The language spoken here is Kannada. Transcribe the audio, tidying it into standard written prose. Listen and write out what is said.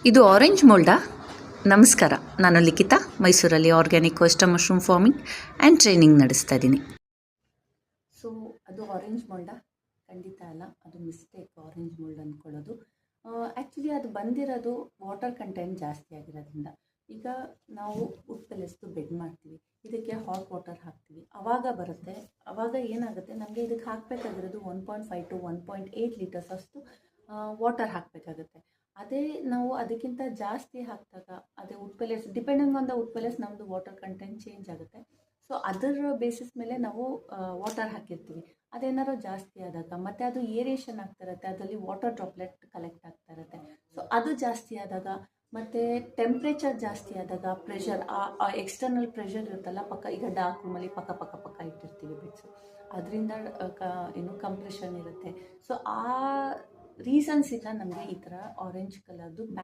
ಇದು ಆರೆಂಜ್ ಮೋಲ್ಡಾ? ನಮಸ್ಕಾರ, ನಾನು ಲಿಖಿತಾ, ಮೈಸೂರಲ್ಲಿ organic western mushroom farming and training ನಡೆಸ್ತಾ ಇದ್ದೀನಿ. ಸೊ ಅದು ಆರೆಂಜ್ ಮೋಲ್ಡಾ? ಖಂಡಿತ ಅಲ್ಲ, ಅದು ಮಿಸ್ಟೇಕ್ ಆರೆಂಜ್ ಮೋಲ್ಡ್ ಅಂದ್ಕೊಳ್ಳೋದು. ಆ್ಯಕ್ಚುಲಿ ಅದು ಬಂದಿರೋದು ವಾಟರ್ ಕಂಟೆಂಟ್ ಜಾಸ್ತಿ ಆಗಿರೋದ್ರಿಂದ. ಈಗ ನಾವು ವುಡ್ ಪೆಲೆಟ್ಸ್ದು ಬೆಡ್ ಮಾಡ್ತೀವಿ, ಇದಕ್ಕೆ ಹಾಟ್ ವಾಟರ್ ಹಾಕ್ತೀವಿ, ಆವಾಗ ಬರುತ್ತೆ. ಆವಾಗ ಏನಾಗುತ್ತೆ, ನಮಗೆ ಇದಕ್ಕೆ ಹಾಕಬೇಕಾಗಿರೋದು 1.5 to 1.8 ಲೀಟರ್ಸ್ ಅಷ್ಟು ವಾಟರ್ ಹಾಕಬೇಕಾಗುತ್ತೆ. ಅದೇ ನಾವು ಅದಕ್ಕಿಂತ ಜಾಸ್ತಿ ಹಾಕಿದಾಗ ಅದೇ wood pellets depending on the wood pellets ನಮ್ಮದು ವಾಟರ್ ಕಂಟೆಂಟ್ ಚೇಂಜ್ ಆಗುತ್ತೆ. ಸೊ ಅದರ ಬೇಸಿಸ್ ಮೇಲೆ ನಾವು ವಾಟರ್ ಹಾಕಿರ್ತೀವಿ. ಅದೇನಾದ್ರು ಜಾಸ್ತಿ ಆದಾಗ ಮತ್ತು ಅದು ಏರಿಯೇಷನ್ ಆಗ್ತಾ ಇರುತ್ತೆ, ಅದರಲ್ಲಿ ವಾಟರ್ ಡ್ರಾಪ್ಲೆಟ್ ಕಲೆಕ್ಟ್ ಆಗ್ತಾ ಇರುತ್ತೆ. ಸೊ ಅದು ಜಾಸ್ತಿ ಆದಾಗ ಮತ್ತು ಟೆಂಪ್ರೇಚರ್ ಜಾಸ್ತಿ ಆದಾಗ ಪ್ರೆಷರ್, ಆ ಎಕ್ಸ್ಟರ್ನಲ್ ಪ್ರೆಷರ್ ಇರುತ್ತಲ್ಲ, ಪಕ್ಕ ಈಗ ಡಾರ್ಕ್ ರೂಮಲ್ಲಿ ಪಕ್ಕ ಪಕ್ಕ ಪಕ್ಕ ಇಟ್ಟಿರ್ತೀವಿ ಬೆಡ್ಸು, ಅದರಿಂದ ಕಂಪ್ರೆಷನ್ ಇರುತ್ತೆ. ಸೊ ಆ ರೀಸನ್ಸಿಂದ ನಮಗೆ ಈ ಥರ ಆರೆಂಜ್ ಕಲರ್ದು